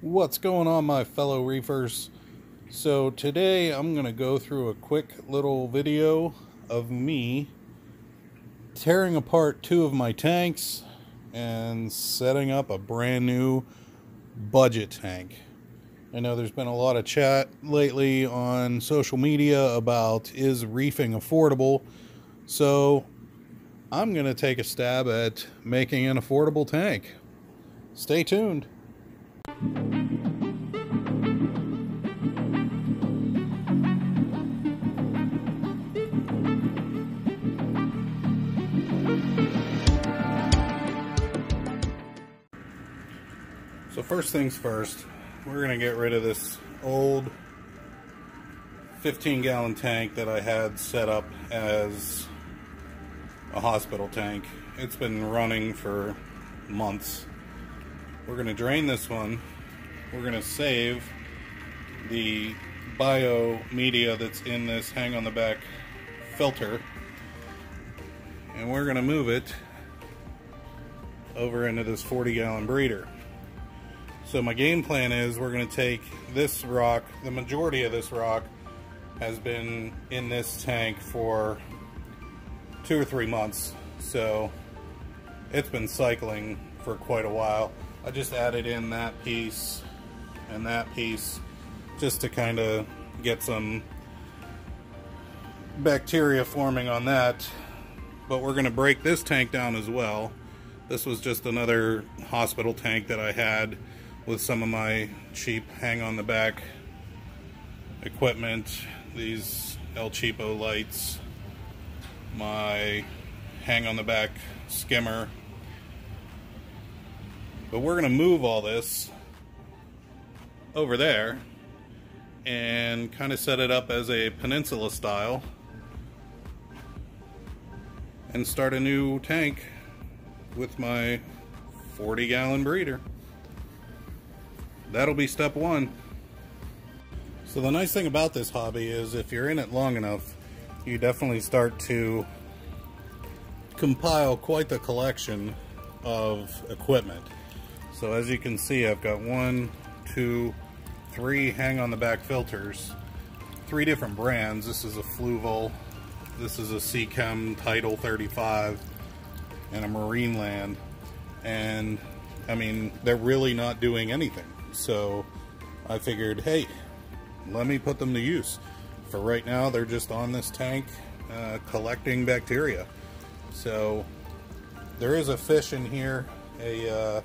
What's going on, my fellow reefers? So today I'm going to go through a quick little video of me tearing apart two of my tanks and setting up a brand new budget tank. I know there's been a lot of chat lately on social media about is reefing affordable, so I'm going to take a stab at making an affordable tank. Stay tuned. So first things first, we're going to get rid of this old 15-gallon tank that I had set up as a hospital tank. It's been running for months. We're going to drain this one. We're going to save the bio media that's in this hang on the back filter, and we're going to move it over into this 40-gallon breeder. So my game plan is we're going to take this rock, the majority of this rock has been in this tank for 2 or 3 months, so it's been cycling for quite a while. I just added in that piece and that piece just to kind of get some bacteria forming on that, but we're going to break this tank down as well. This was just another hospital tank that I had with some of my cheap hang on the back equipment, these El Cheapo lights, my hang on the back skimmer. But we're going to move all this over there and kind of set it up as a peninsula style and start a new tank with my 40-gallon breeder. That'll be step one. So the nice thing about this hobby is if you're in it long enough, you definitely start to compile quite the collection of equipment. So as you can see, I've got 1, 2, 3 hang on the back filters, 3 different brands. This is a Fluval, this is a Seachem Title 35, and a Marineland. And I mean, they're really not doing anything. So I figured, hey, let me put them to use. For right now, they're just on this tank collecting bacteria. So there is a fish in here, a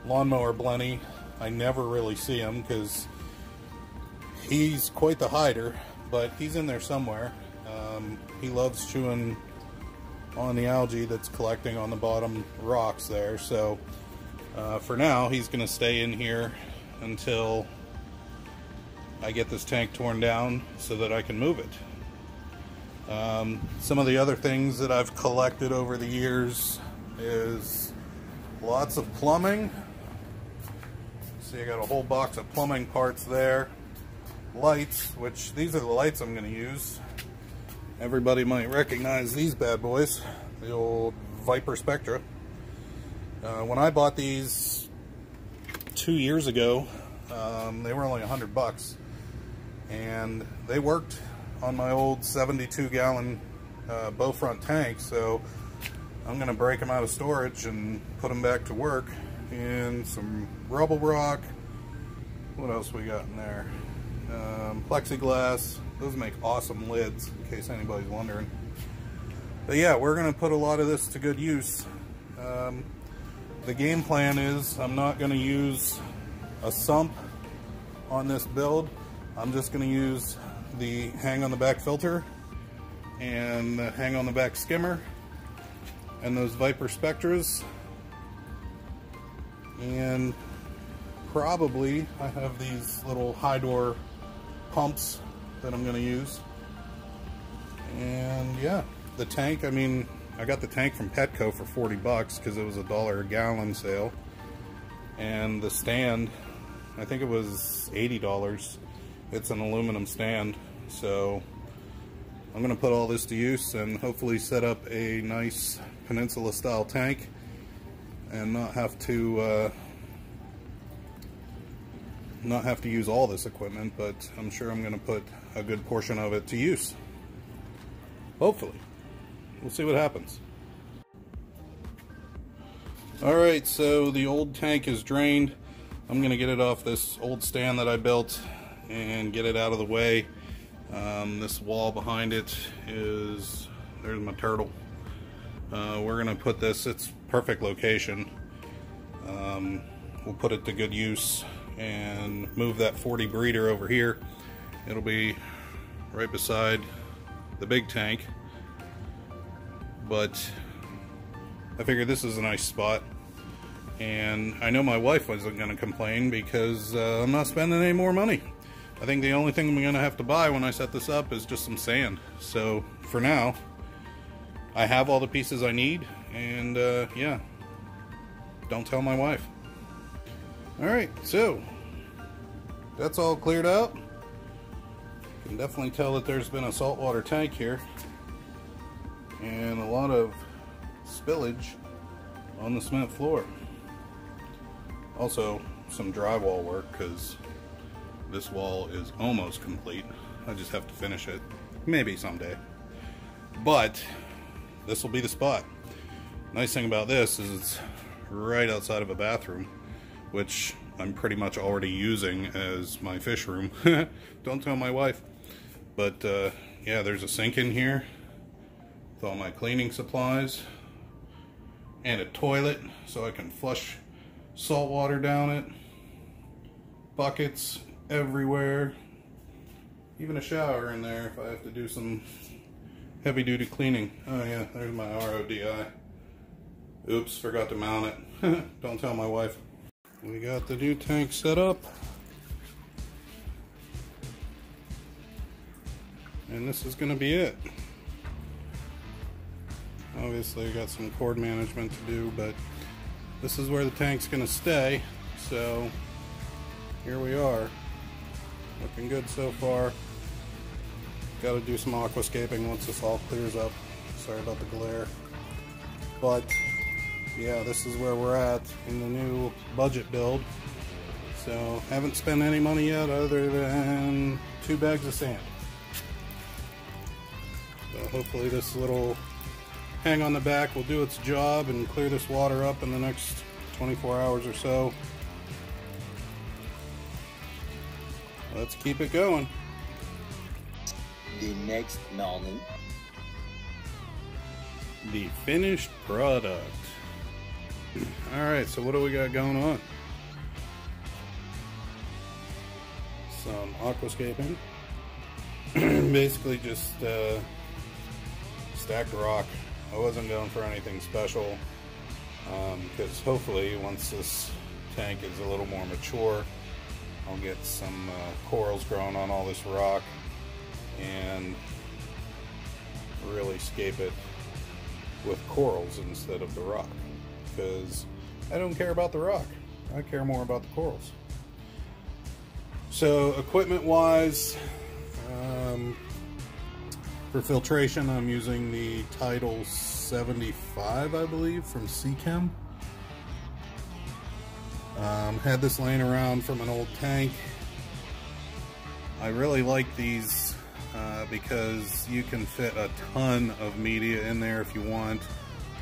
lawnmower blenny. I never really see him because he's quite the hider, but he's in there somewhere. He loves chewing on the algae that's collecting on the bottom rocks there. So for now, he's going to stay in here until I get this tank torn down so that I can move it. Some of the other things that I've collected over the years is lots of plumbing. See, I got a whole box of plumbing parts there. Lights, which these are the lights I'm going to use. Everybody might recognize these bad boys, the old Viper Spectra. When I bought these 2 years ago, they were only $100, and they worked on my old 72-gallon bow front tank. So I'm going to break them out of storage and put them back to work in some rubble rock. What else we got in there? Plexiglass. Those make awesome lids, in case anybody's wondering. But yeah, we're going to put a lot of this to good use. The game plan is I'm not going to use a sump on this build. I'm just going to use the hang on the back filter and the hang on the back skimmer and those Viper Spectras, and probably I have these little high door pumps that I'm going to use. And yeah, the tank, I mean, I got the tank from Petco for $40 because it was $1 a gallon sale, and the stand, I think it was $80. It's an aluminum stand. So I'm going to put all this to use and hopefully set up a nice peninsula style tank and not have to not have to use all this equipment, but I'm sure I'm going to put a good portion of it to use. Hopefully. We'll see what happens. Alright, so the old tank is drained. I'm going to get it off this old stand that I built and get it out of the way. This wall behind it is, there's my turtle. We're going to put this, it's perfect location. We'll put it to good use and move that 40 breeder over here. It'll be right beside the big tank, but I figured this is a nice spot, and I know my wife wasn't going to complain because I'm not spending any more money. I think the only thing I'm going to have to buy when I set this up is just some sand. So for now, I have all the pieces I need, and yeah, don't tell my wife. Alright, so that's all cleared out. You can definitely tell that there's been a saltwater tank here and a lot of spillage on the cement floor. Also some drywall work, because this wall is almost complete. I just have to finish it, maybe someday. But this will be the spot. Nice thing about this is it's right outside of a bathroom, which I'm pretty much already using as my fish room. Don't tell my wife. But yeah, there's a sink in here with all my cleaning supplies, and a toilet so I can flush salt water down it. Buckets everywhere. Even a shower in there if I have to do some heavy-duty cleaning. Oh yeah, there's my RODI. Oops, forgot to mount it. Don't tell my wife. We got the new tank set up. And this is going to be it. Obviously I got some cord management to do, but this is where the tank's going to stay. So here we are. Looking good so far. Got to do some aquascaping once this all clears up. Sorry about the glare. But yeah, this is where we're at in the new budget build. So haven't spent any money yet other than 2 bags of sand. So hopefully this little hang on the back will do its job and clear this water up in the next 24 hours or so. Let's keep it going. The next morning. The finished product. Alright, so what do we got going on? Some aquascaping. Basically just stacked rock. I wasn't going for anything special, because hopefully once this tank is a little more mature, I'll get some corals growing on all this rock and really scape it with corals instead of the rock, because I don't care about the rock, I care more about the corals. So equipment wise, for filtration I'm using the Untitled 75, I believe, from Skimmer. Had this laying around from an old tank. I really like these because you can fit a ton of media in there if you want,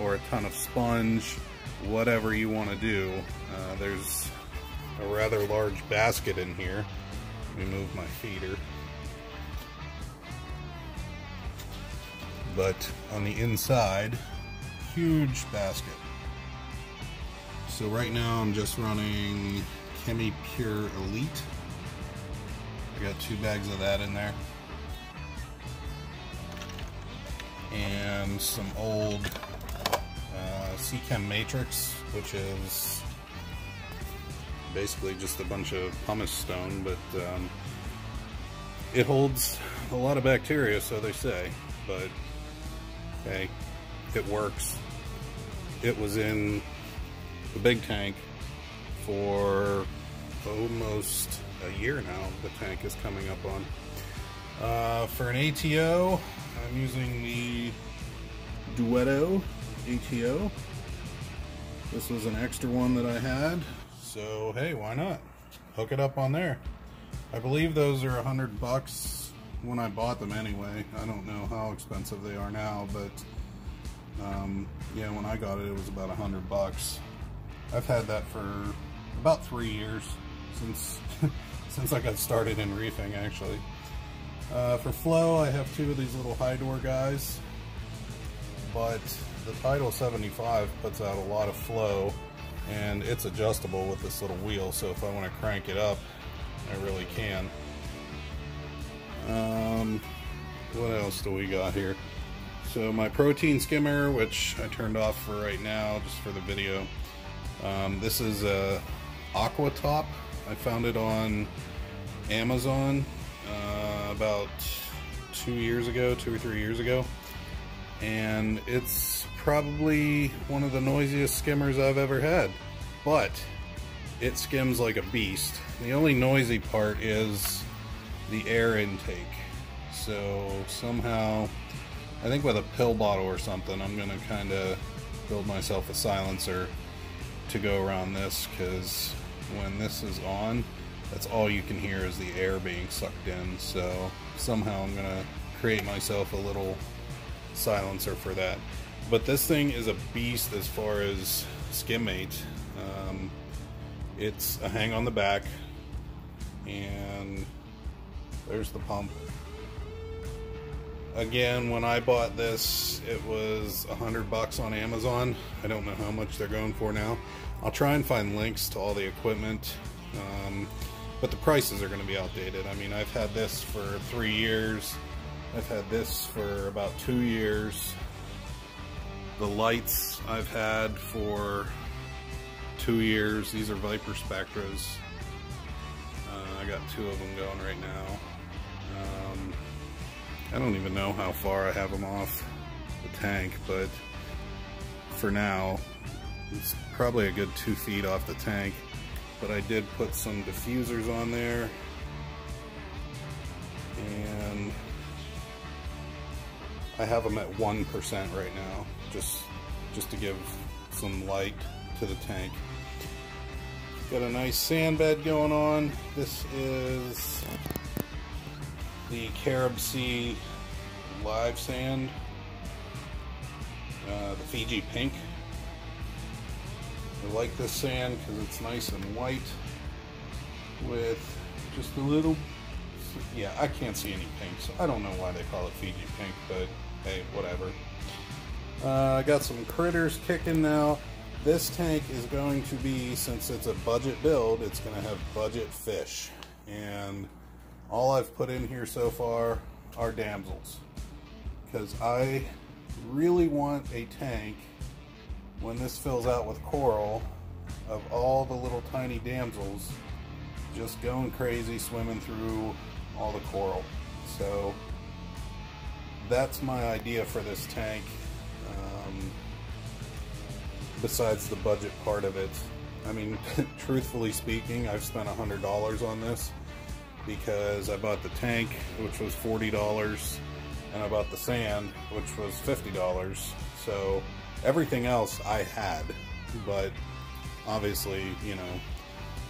or a ton of sponge, whatever you want to do. There's a rather large basket in here. Let me move my feeder. But on the inside, huge basket. So right now I'm just running Chemi Pure Elite. I got 2 bags of that in there. And some old Chem Matrix, which is basically just a bunch of pumice stone, but it holds a lot of bacteria, so they say. But hey, it works. It was in the big tank for almost a year now. The tank is coming up on. For an ATO, I'm using the Duetto ATO. This was an extra one that I had, so hey, why not? hook it up on there. I believe those are $100 when I bought them anyway. I don't know how expensive they are now, but yeah, when I got it, it was about $100. I've had that for about 3 years since I got started in reefing, actually. For flow, I have two of these little high door guys, but the Tidal 75 puts out a lot of flow, and it's adjustable with this little wheel, so if I want to crank it up, I really can. What else do we got here? So my protein skimmer, which I turned off for right now, just for the video. This is a Aqua Top. I found it on Amazon about 2 or 3 years ago, and it's probably one of the noisiest skimmers I've ever had, but it skims like a beast. The only noisy part is the air intake. So somehow, I think with a pill bottle or something, I'm gonna kind of build myself a silencer to go around this, because when this is on, that's all you can hear is the air being sucked in. So somehow I'm gonna create myself a little silencer for that. But this thing is a beast as far as skim mate. It's a hang on the back, and there's the pump. Again, when I bought this, it was $100 on Amazon. I don't know how much they're going for now. I'll try and find links to all the equipment, but the prices are going to be outdated. I mean, I've had this for 3 years. I've had this for about 2 years. The lights I've had for 2 years. These are Viper Spectras. I got 2 of them going right now. I don't even know how far I have them off the tank, but for now, it's probably a good 2 feet off the tank. But I did put some diffusers on there, and I have them at 1% right now, just to give some light to the tank. Got a nice sand bed going on. This is the Carib Sea live sand, the Fiji pink. I like this sand because it's nice and white with just a little, yeah, I can't see any pink, so I don't know why they call it Fiji pink, but hey, whatever. I got some critters kicking now. This tank is going to be, since it's a budget build, it's going to have budget fish, and all I've put in here so far are damsels, because I really want a tank, when this fills out with coral, of all the little tiny damsels just going crazy, swimming through all the coral. So that's my idea for this tank, besides the budget part of it. I mean, truthfully speaking, I've spent $100 on this, because I bought the tank, which was $40, and I bought the sand, which was $50. So everything else I had, but obviously, you know,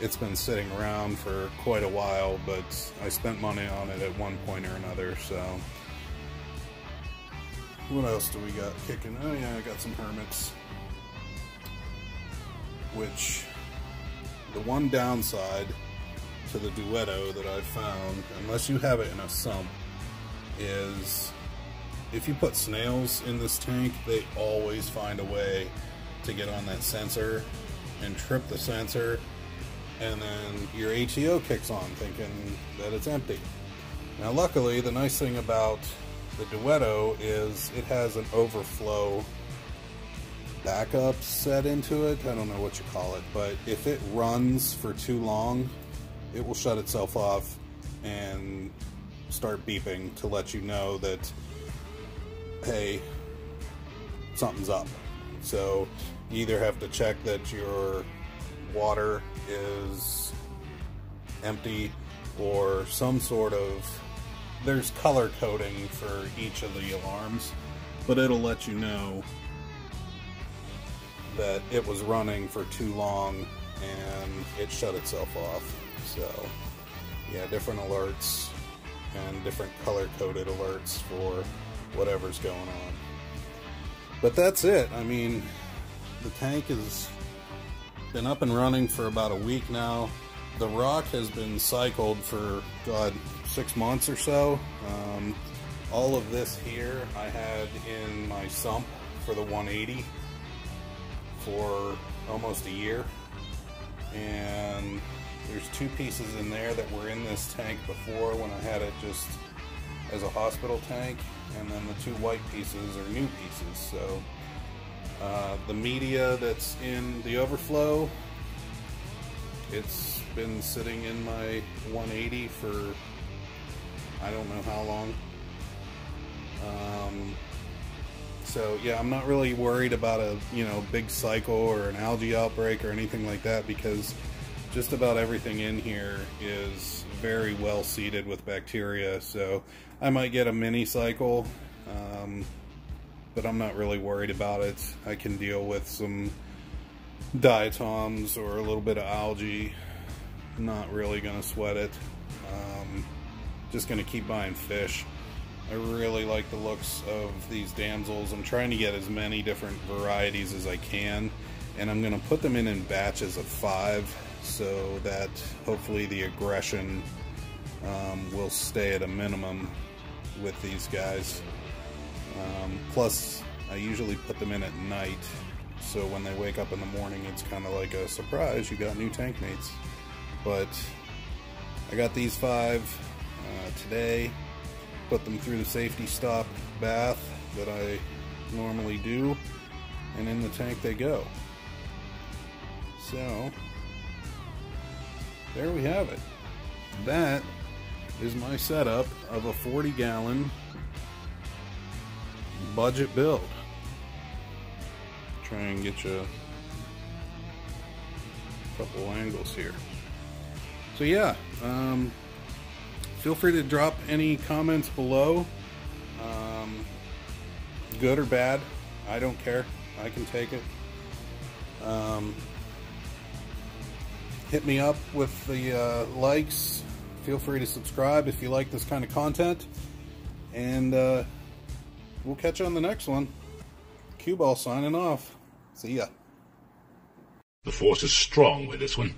it's been sitting around for quite a while, but I spent money on it at one point or another. So what else do we got kicking? Oh yeah, I got some hermits, which the one downside to the Duetto that I've found, unless you have it in a sump, is if you put snails in this tank, they always find a way to get on that sensor and trip the sensor, and then your ATO kicks on thinking that it's empty. Now luckily, the nice thing about the Duetto is it has an overflow backup set into it. I don't know what you call it, but if it runs for too long, it will shut itself off and start beeping to let you know that, hey, something's up. So you either have to check that your water is empty, or some sort of, there's color coding for each of the alarms, but it'll let you know that it was running for too long and it shut itself off. So yeah, different alerts and different color-coded alerts for whatever's going on. But that's it. I mean, the tank has been up and running for about a week now. The rock has been cycled for, God, 6 months or so. All of this here I had in my sump for the 180 for almost a year. And there's 2 pieces in there that were in this tank before when I had it just as a hospital tank, and then the 2 white pieces are new pieces. So the media that's in the overflow, it's been sitting in my 180 for I don't know how long. So yeah, I'm not really worried about a big cycle or an algae outbreak or anything like that, because just about everything in here is very well seeded with bacteria. So I might get a mini cycle, but I'm not really worried about it. I can deal with some diatoms or a little bit of algae. Not really gonna sweat it. Just gonna keep buying fish. I really like the looks of these damsels. I'm trying to get as many different varieties as I can, and I'm gonna put them in batches of 5 so that hopefully the aggression will stay at a minimum with these guys. Plus, I usually put them in at night, so when they wake up in the morning, it's kind of like a surprise, you got new tank mates. But I got these 5 today, put them through the safety stop bath that I normally do, and in the tank they go. So there we have it. That is my setup of a 40-gallon budget build. Try and get you a couple angles here. So yeah, feel free to drop any comments below, good or bad. I don't care. I can take it. Hit me up with the likes. Feel free to subscribe if you like this kind of content, and we'll catch you on the next one. Cue Ball signing off. See ya. The force is strong with this one.